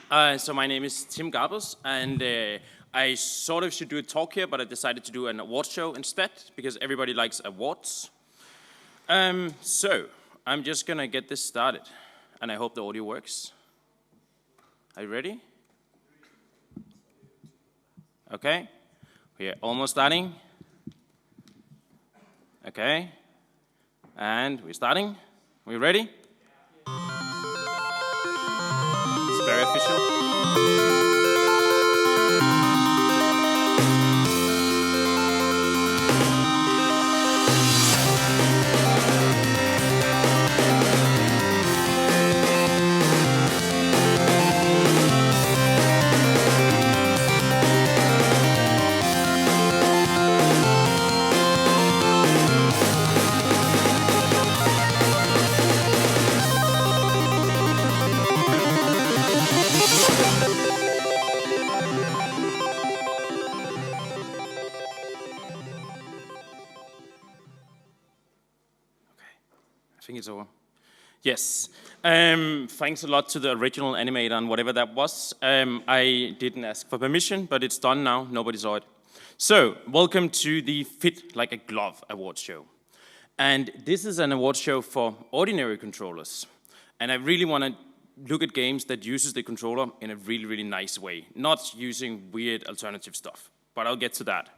So my name is Garbos, and I sort of should do a talk here, but I decided to do an award show instead, because everybody likes awards. So I'm just gonna get this started, and I hope the audio works. Are you ready? Okay, we're almost starting. Okay, and we're starting. We ready? It's very official. I think it's over. Yes. Thanks a lot to the original animator and whatever that was. I didn't ask for permission, but it's done now. Nobody saw it. So, welcome to the Fit Like a Glove award show. And this is an award show for ordinary controllers. And I really want to look at games that uses the controller in a really, really nice way. Not using weird alternative stuff. But I'll get to that.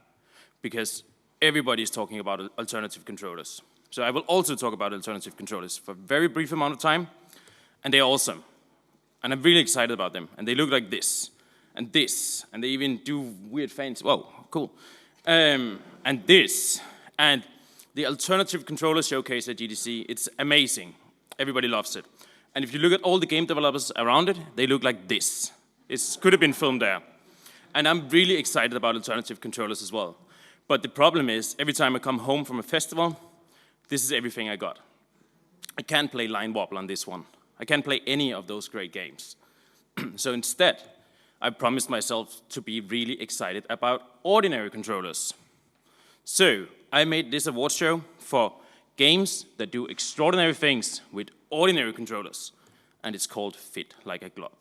Because everybody's talking about alternative controllers. So I will also talk about alternative controllers for a very brief amount of time, and they're awesome. And I'm really excited about them. And they look like this, and they even do weird fancy, whoa, cool. And this, and the alternative controller showcase at GDC, it's amazing. Everybody loves it. And if you look at all the game developers around it, they look like this. It could have been filmed there. And I'm really excited about alternative controllers as well. But the problem is, every time I come home from a festival, this is everything I got. I can't play Line Wobble on this one. I can't play any of those great games. So instead, I promised myself to be really excited about ordinary controllers. So I made this award show for games that do extraordinary things with ordinary controllers. And it's called Fit Like a Glove.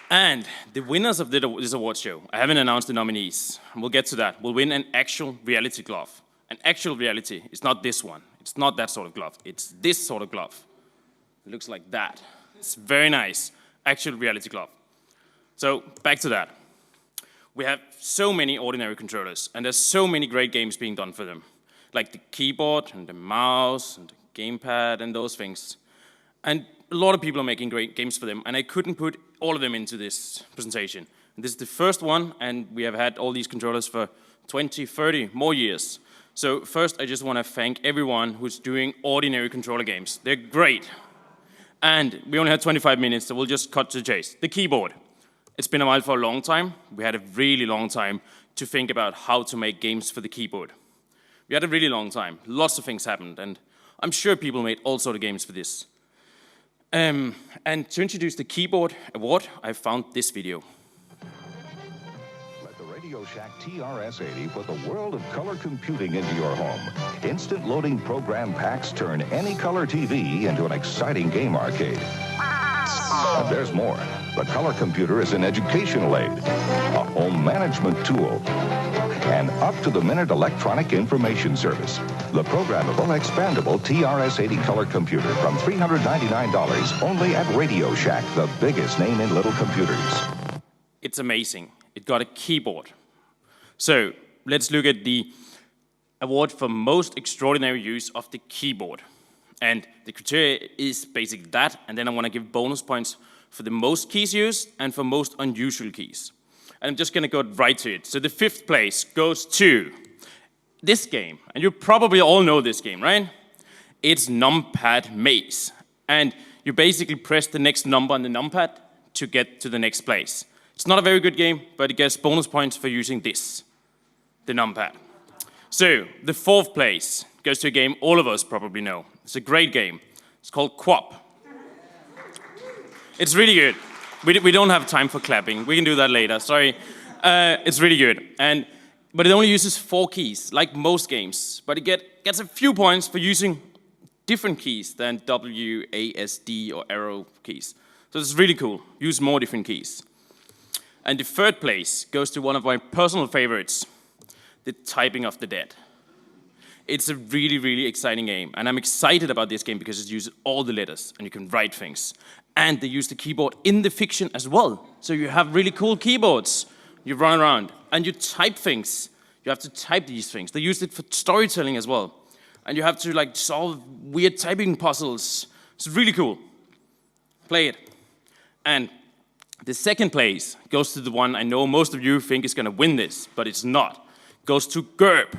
And the winners of this award show, I haven't announced the nominees, we'll get to that, will win an actual reality glove. An actual reality is not this one. It's not that sort of glove. It's this sort of glove. It looks like that. It's very nice. Actual reality glove. So back to that. We have so many ordinary controllers, and there's so many great games being done for them. Like the keyboard and the mouse and the gamepad and those things. And a lot of people are making great games for them, and I couldn't put all of them into this presentation. And this is the first one, and we have had all these controllers for 20, 30 more years. So first, I just want to thank everyone who's doing ordinary controller games. They're great. And we only had 25 minutes, so we'll just cut to the chase. The keyboard. It's been a while for a long time. We had a really long time to think about how to make games for the keyboard. We had a really long time. Lots of things happened, and I'm sure people made all sorts of games for this. And to introduce the Keyboard Award, I found this video. Let the Radio Shack TRS-80 put the world of color computing into your home. Instant loading program packs turn any color TV into an exciting game arcade. And there's more. The color computer is an educational aid, a home management tool, and up-to-the-minute electronic information service. The programmable, expandable TRS-80 color computer from $399 only at Radio Shack, the biggest name in little computers. It's amazing. It got a keyboard. So let's look at the award for most extraordinary use of the keyboard. And the criteria is basically that, and then I want to give bonus points for the most keys used and for most unusual keys. And I'm just going to go right to it. So the 5th place goes to this game. And you probably all know this game, right? It's Numpad Maze. And you basically press the next number on the numpad to get to the next place. It's not a very good game, but it gets bonus points for using this, the numpad. So the 4th place goes to a game all of us probably know. It's a great game. It's called Quap. It's really good. We don't have time for clapping. We can do that later, sorry. It's really good. But it only uses 4 keys, like most games. But it gets a few points for using different keys than W, A, S, D, or arrow keys. So it's really cool. Use more different keys. And the third place goes to one of my personal favorites, the Typing of the Dead. It's a really, really exciting game, and I'm excited about this game because it uses all the letters, and you can write things. And they use the keyboard in the fiction as well. So you have really cool keyboards. You run around, and you type things. You have to type these things. They use it for storytelling as well. And you have to like solve weird typing puzzles. It's really cool. Play it. And the second place goes to the one I know most of you think is going to win this, but it's not. It goes to GIRP.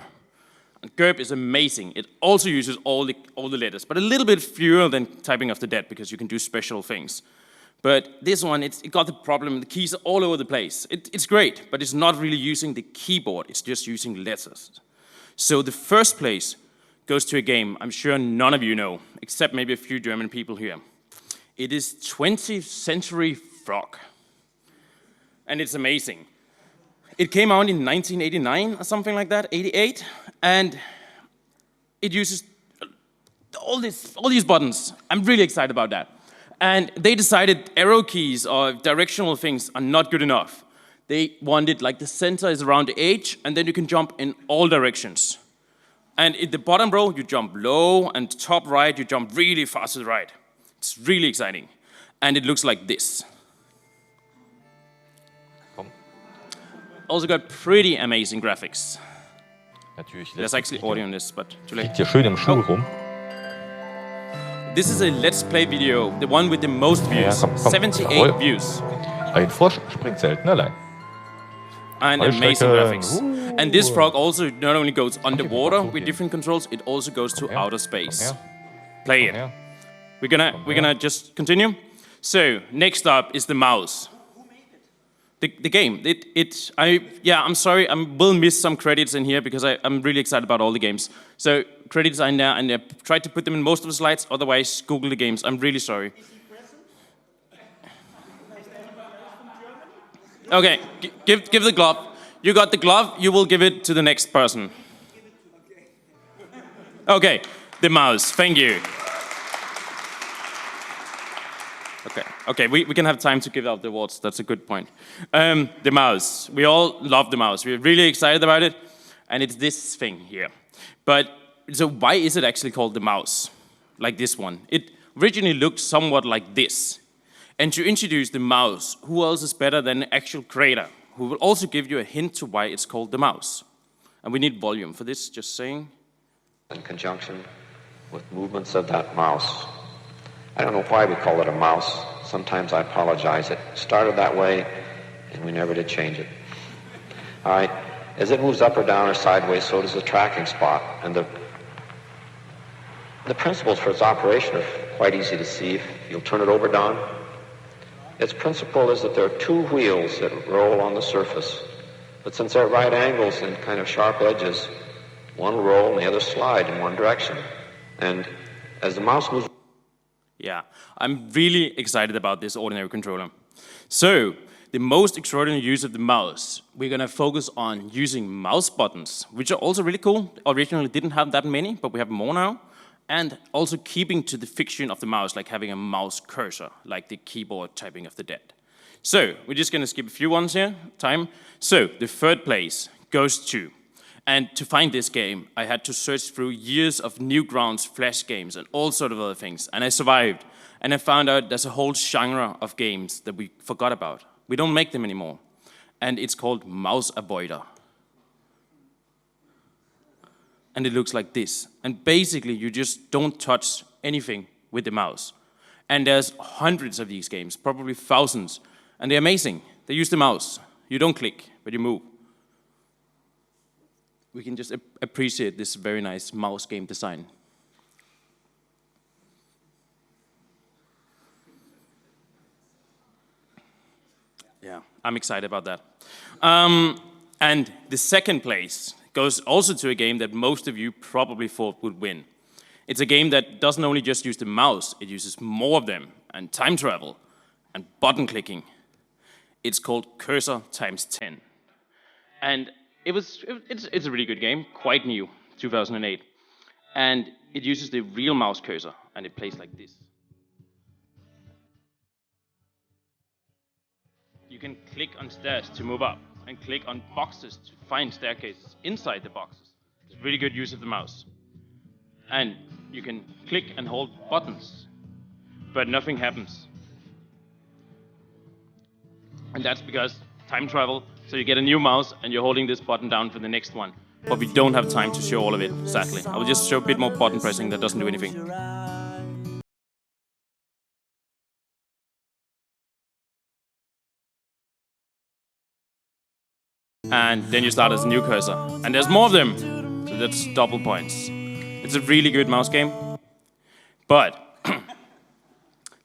And GIRP is amazing. It also uses all the letters, but a little bit fewer than Typing of the Dead because you can do special things. But this one, it got the problem. The keys are all over the place. It's great, but it's not really using the keyboard. It's just using letters. So the first place goes to a game I'm sure none of you know, except maybe a few German people here. It is 20th Century Frog. And it's amazing. It came out in 1989 or something like that, 88, and it uses all these buttons. I'm really excited about that. And they decided arrow keys or directional things are not good enough. They wanted like the center is around the edge, and then you can jump in all directions. And in the bottom row, you jump low, and top right, you jump really fast to the right. It's really exciting. And it looks like this. Also got pretty amazing graphics. There's actually audio on this, but too late. Liegt hier schön im Stuhl rum. This is a Let's Play video, the one with the most views. Ja, komm. 78 Jawohl. views. Ein Frosch springt selten allein. And amazing graphics. And this frog also not only goes underwater with different controls, it also goes to outer space. Play it. We're gonna just continue. So next up is the mouse. The game. I'm sorry, I will miss some credits in here because I'm really excited about all the games. So credits are in there, and I tried to put them in most of the slides. Otherwise, Google the games. I'm really sorry. Okay, give the glove. You got the glove. You will give it to the next person. Okay, the mouse. Thank you. Okay, we can have time to give out the awards. That's a good point. The mouse. We all love the mouse. We're really excited about it. And it's this thing here. But, so why is it actually called the mouse? Like this one. It originally looked somewhat like this. And to introduce the mouse, who else is better than the actual creator, who will also give you a hint to why it's called the mouse. And we need volume for this, just saying. In conjunction with movements of that mouse. I don't know why we call it a mouse. Sometimes I apologize. It started that way, and we never did change it. All right. As it moves up or down or sideways, so does the tracking spot. And the principles for its operation are quite easy to see. If you'll turn it over, Don. Its principle is that there are two wheels that roll on the surface. But since they're at right angles and kind of sharp edges, one will roll and the other slide in one direction. And as the mouse moves... Yeah, I'm really excited about this ordinary controller. So, the most extraordinary use of the mouse, we're gonna focus on using mouse buttons, which are also really cool. Originally didn't have that many, but we have more now. And also keeping to the fiction of the mouse, like having a mouse cursor, like the keyboard Typing of the Dead. So, we're just gonna skip a few ones here, time. So, the third place goes to, and to find this game, I had to search through years of Newgrounds Flash games and all sort of other things, and I survived. And I found out there's a whole genre of games that we forgot about. We don't make them anymore. And it's called Mouse Avoider. And it looks like this. And basically, you just don't touch anything with the mouse. And there's hundreds of these games, probably thousands. And they're amazing. They use the mouse. You don't click, but you move. We can just appreciate this very nice mouse game design. Yeah, I'm excited about that. And the second place goes also to a game that most of you probably thought would win. It's a game that doesn't only just use the mouse, it uses more of them, and time travel, and button clicking. It's called Cursor times 10. And it's a really good game, quite new, 2008. And it uses the real mouse cursor, and it plays like this. You can click on stairs to move up, and click on boxes to find staircases inside the boxes. It's really good use of the mouse. And you can click and hold buttons, but nothing happens. And that's because time travel, so you get a new mouse and you're holding this button down for the next one. But we don't have time to show all of it, sadly. I will just show a bit more button pressing that doesn't do anything. And then you start as a new cursor. And there's more of them, so that's double points. It's a really good mouse game. But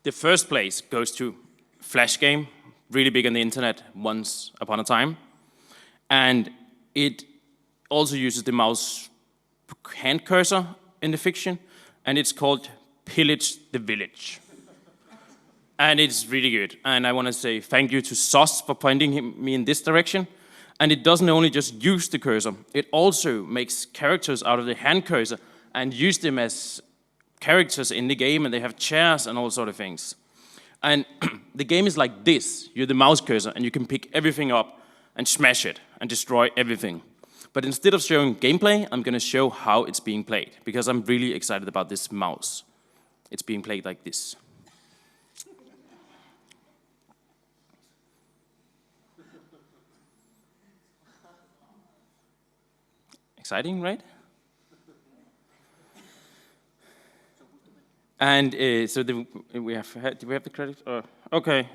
the first place goes to Flash Game, really big on the internet once upon a time. And it also uses the mouse hand cursor in the fiction, and it's called Pillage the Village. And it's really good. And I want to say thank you to Sos for pointing me in this direction. And it doesn't only just use the cursor, it also makes characters out of the hand cursor and use them as characters in the game, and they have chairs and all sort of things. And the game is like this. You're the mouse cursor, and you can pick everything up and smash it and destroy everything. But instead of showing gameplay, I'm going to show how it's being played, because I'm really excited about this mouse. It's being played like this. Exciting, right? And so do we have the credits? Okay,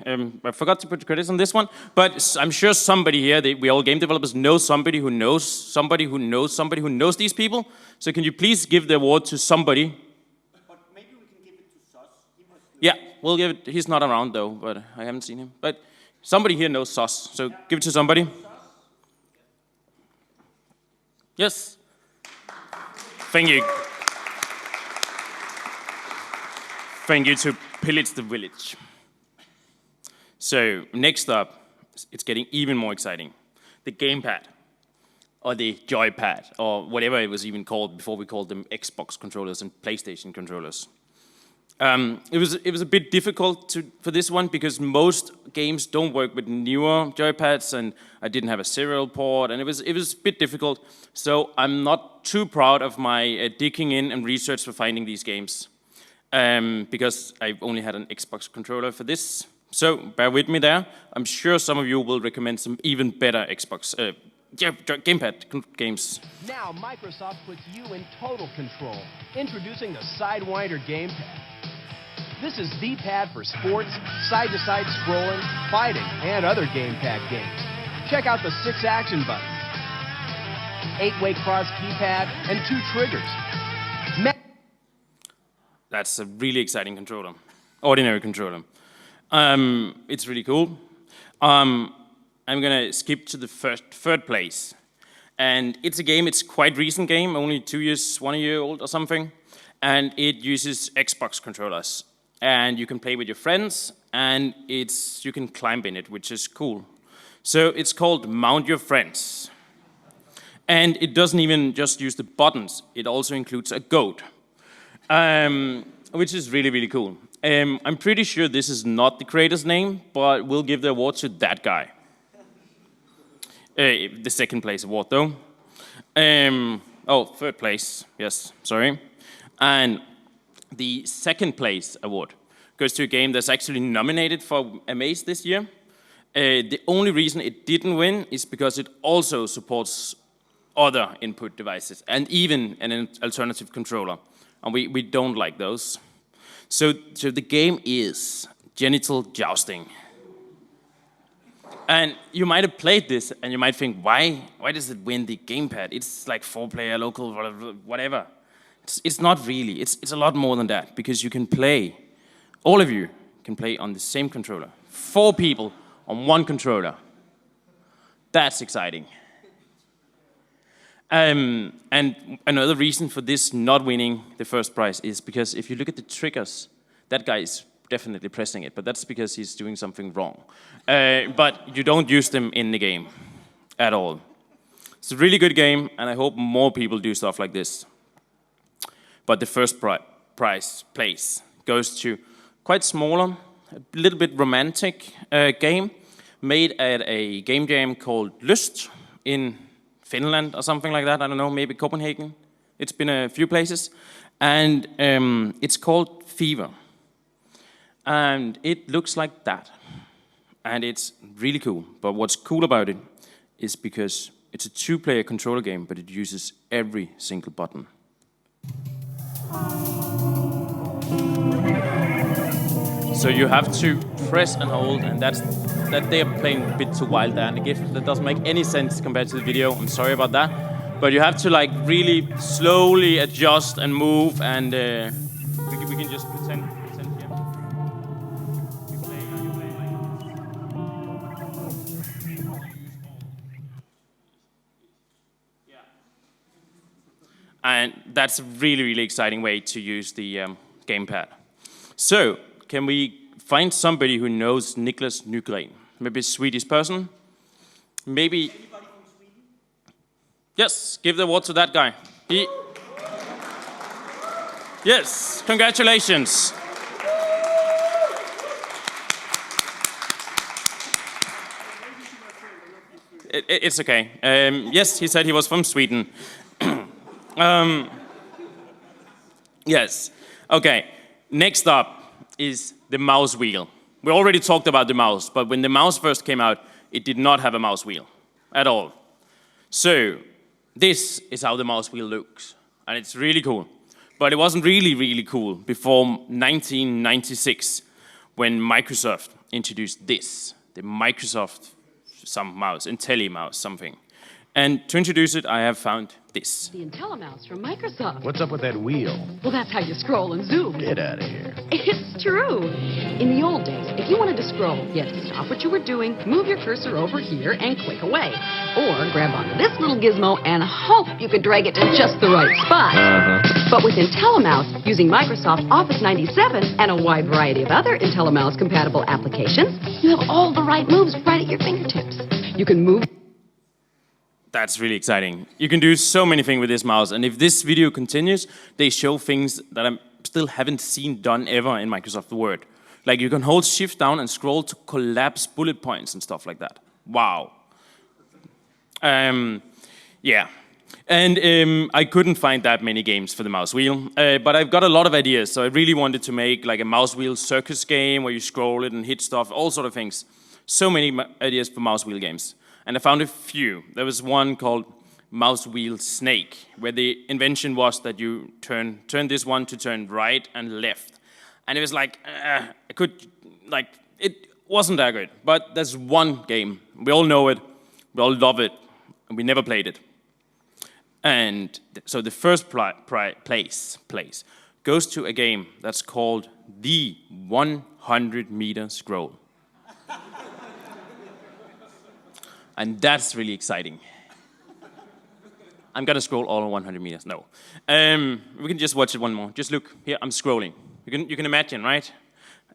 I forgot to put the credits on this one, but I'm sure somebody here, we all game developers know somebody who knows somebody who knows somebody who knows these people. So can you please give the award to somebody? But maybe we can give it to Sos. Yeah, we'll give it. He's not around though, but I haven't seen him. But somebody here knows Sos, so give it to somebody. Yes. Thank you. Thank you to Pillage the Village. So next up, it's getting even more exciting. The gamepad, or the joypad, or whatever it was even called before we called them Xbox controllers and PlayStation controllers. It was a bit difficult for this one because most games don't work with newer joypads, and I didn't have a serial port, and it was a bit difficult. So I'm not too proud of my digging in and research for finding these games. Because I only had an Xbox controller for this. So bear with me there. I'm sure some of you will recommend some even better Xbox gamepad games. Now Microsoft puts you in total control. Introducing the Sidewinder gamepad. This is the pad for sports, side-to-side scrolling, fighting, and other gamepad games. Check out the 6 action buttons, 8-way cross keypad, and 2 triggers. That's a really exciting controller, ordinary controller. It's really cool. I'm gonna skip to the third place. And it's a game, it's quite recent game, only 2 years, 1 year old or something. And it uses Xbox controllers. And you can play with your friends, and you can climb in it, which is cool. So it's called Mount Your Friends. And it doesn't even just use the buttons, it also includes a goat. Which is really, really cool. I'm pretty sure this is not the creator's name, but we'll give the award to that guy. The second place award, though. Third place, yes, sorry. And the second place award goes to a game that's actually nominated for Amaze this year. The only reason it didn't win is because it also supports other input devices, and even an alternative controller. And we don't like those. So the game is Genital Jousting. And you might have played this, and you might think, why does it win the gamepad? It's like 4-player, local, whatever. It's not really. It's a lot more than that, because you can play, all of you can play on the same controller. 4 people on 1 controller. That's exciting. And another reason for this not winning the first prize is because if you look at the triggers, that guy is definitely pressing it, but that's because he's doing something wrong. But you don't use them in the game at all. It's a really good game, and I hope more people do stuff like this. but the first prize place goes to quite smaller, a little bit romantic game made at a game jam called Lyst in Finland or something like that. I don't know, maybe Copenhagen. It's been a few places. And it's called Fever. And it looks like that. And it's really cool. But what's cool about it is because it's a two-player controller game, but it uses every single button. So you have to press and hold, and that they're playing a bit too wild there, and that doesn't make any sense compared to the video. I'm sorry about that. But you have to like really slowly adjust and move, and we can just pretend here. You play like yeah. And that's a really, really exciting way to use the gamepad. So, can we find somebody who knows Niklas Nygren? Maybe a Swedish person? Maybe... Anybody from Sweden? Yes, give the award to that guy. Yes, congratulations. It's okay. Yes, he said he was from Sweden. Yes. Okay, next up is the mouse wheel. We already talked about the mouse, but when the mouse first came out, it did not have a mouse wheel at all. So, this is how the mouse wheel looks, and it's really cool. But it wasn't really, really cool before 1996, when Microsoft introduced this, the Microsoft some mouse, IntelliMouse something. And to introduce it, I have found this. The IntelliMouse from Microsoft. What's up with that wheel? Well, that's how you scroll and zoom. Get out of here. It's true. In the old days, if you wanted to scroll, you had to stop what you were doing, move your cursor over here, and click away. Or grab onto this little gizmo and hope you could drag it to just the right spot. But with IntelliMouse, using Microsoft Office 97 and a wide variety of other IntelliMouse-compatible applications, you have all the right moves right at your fingertips. You can move... That's really exciting. You can do so many things with this mouse, and if this video continues, they show things that I still haven't seen done ever in Microsoft Word. Like you can hold Shift down and scroll to collapse bullet points and stuff like that. Wow. Yeah. And I couldn't find that many games for the mouse wheel, but I've got a lot of ideas, so I really wanted to make like a mouse wheel circus game where you scroll it and hit stuff, all sort of things. So many ideas for mouse wheel games. And I found a few. There was one called Mouse Wheel Snake, where the invention was that you turn this one to turn right and left. And it was like, it wasn't that good. But there's one game. We all know it, we all love it, and we never played it. And so the first place goes to a game that's called the 100-meter scroll. And that's really exciting. I'm gonna scroll all 100 meters. No, we can just watch it one more. Just look here. I'm scrolling. You can imagine, right?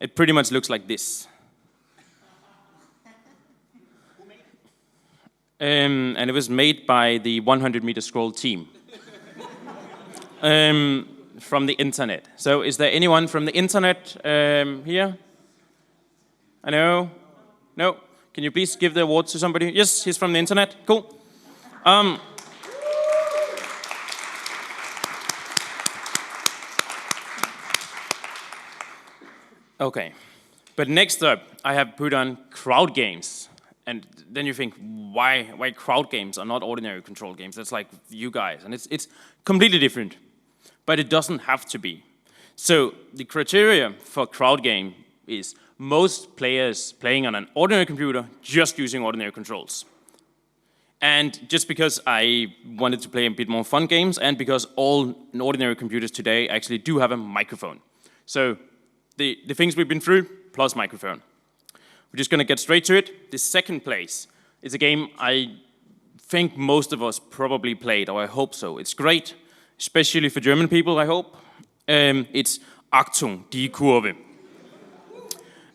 It pretty much looks like this. And it was made by the 100-meter scroll team from the internet. So, is there anyone from the internet here? I know. No. Can you please give the award to somebody? Yes, he's from the internet. Cool. Okay. But next up, I have put on crowd games. And then you think, why crowd games are not ordinary control games? That's like you guys. And it's completely different. But it doesn't have to be. So the criteria for crowd game is most players playing on an ordinary computer just using ordinary controls. And just because I wanted to play a bit more fun games, and because all ordinary computers today actually do have a microphone. So the things we've been through, plus microphone. We're just gonna get straight to it. The second place is a game I think most of us probably played, or I hope so. It's great, especially for German people, I hope. It's Achtung, die Kurve.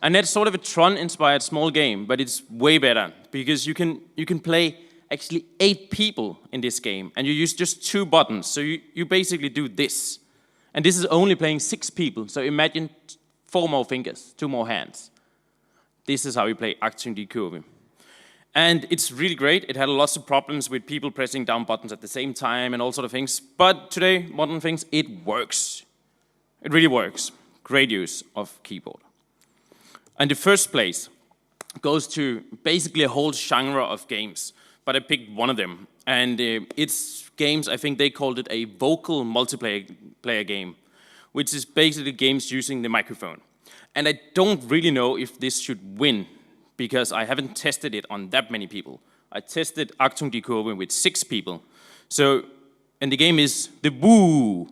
And that's sort of a Tron-inspired small game, but it's way better, because you can play actually 8 people in this game, and you use just 2 buttons. So you basically do this, And this is only playing 6 people, so imagine 4 more fingers, 2 more hands. This is how you play Achtung die Kurve. And it's really great. It had lots of problems with people pressing down buttons at the same time and all sort of things. But today, modern things, it works. It really works. Great use of keyboard. And the first place goes to basically a whole genre of games. But I picked one of them. And it's games, I think they called it a vocal multiplayer game, which is basically games using the microphone. And I don't really know if this should win, because I haven't tested it on that many people. I tested Achtung die Kurve with 6 people. So, and the game is the Woo,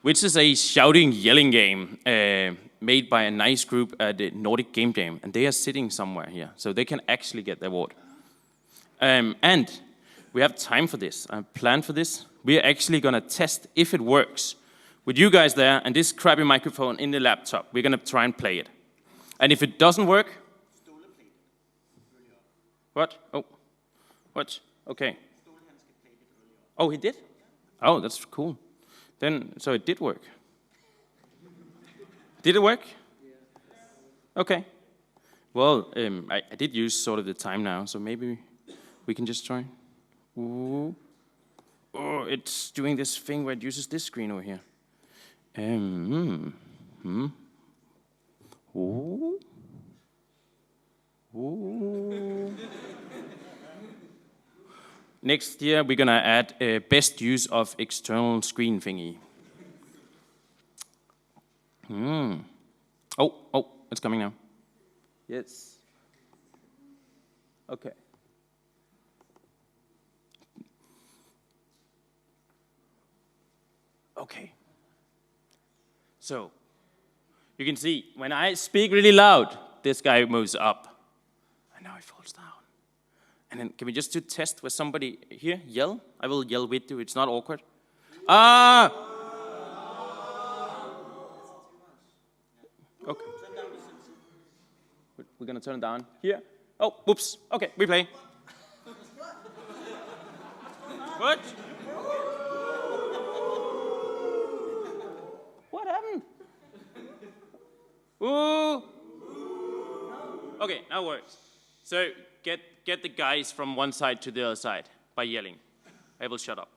which is a shouting, yelling game made by a nice group at the Nordic Game Jam. And they are sitting somewhere here, so they can actually get the award. And we have time for this. I planned for this. We are actually gonna test if it works. With you guys there and this crappy microphone in the laptop, we're gonna try and play it. And if it doesn't work, what? Oh, what? Okay. Oh, he did? Oh, that's cool. Then, so it did work. Did it work? Okay. Well, I did use sort of the time now, so maybe we can just try. Ooh. Oh, it's doing this thing where it uses this screen over here. Ooh. Ooh. Next year, we're gonna add best use of external screen thingy. Oh, it's coming now. Yes. Okay. Okay. So, you can see, when I speak really loud, this guy moves up. And now he falls down. And then, can we just do a test where somebody here yell? I will yell with you, it's not awkward. Ah! Okay. We're gonna turn it down. Here. Oh, whoops. Okay, we play. What? What happened? Ooh. Okay, now it works. So get the guys from one side to the other side by yelling. I will shut up.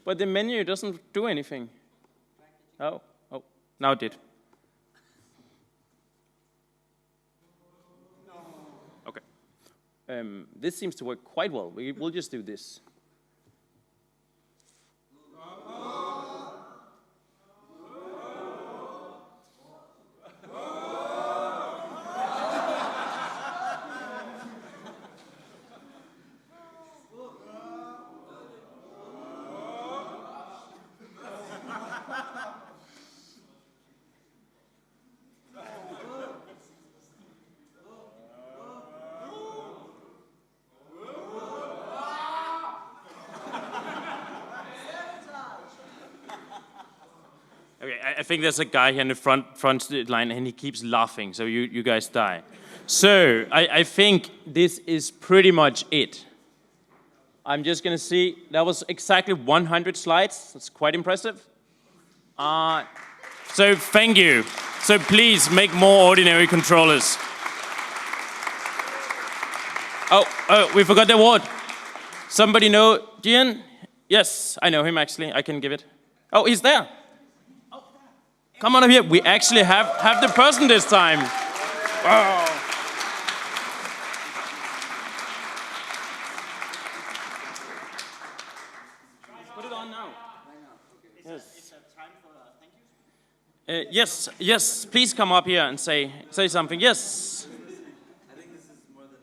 But the menu doesn't do anything. Oh, now it did. Okay. This seems to work quite well. We'll just do this. Okay, I think there's a guy here in the front line, and he keeps laughing, so you guys die. So, I think this is pretty much it. I'm just gonna see, that was exactly 100 slides. That's quite impressive. So thank you. So please make more ordinary controllers. Oh, we forgot the award. Somebody know Gian? Yes, I know him actually, I can give it. Oh, he's there. Come on up here. We actually have the person this time. Wow. Put it on now. Yes. Yes. Please come up here and say something. Yes. I think this is more than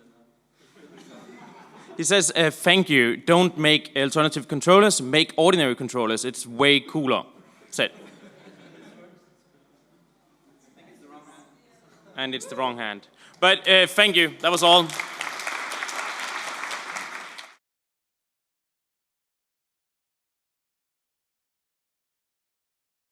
enough. He says, "Thank you. Don't make alternative controllers. Make ordinary controllers. It's way cooler." Said. And it's the wrong hand. But thank you, that was all.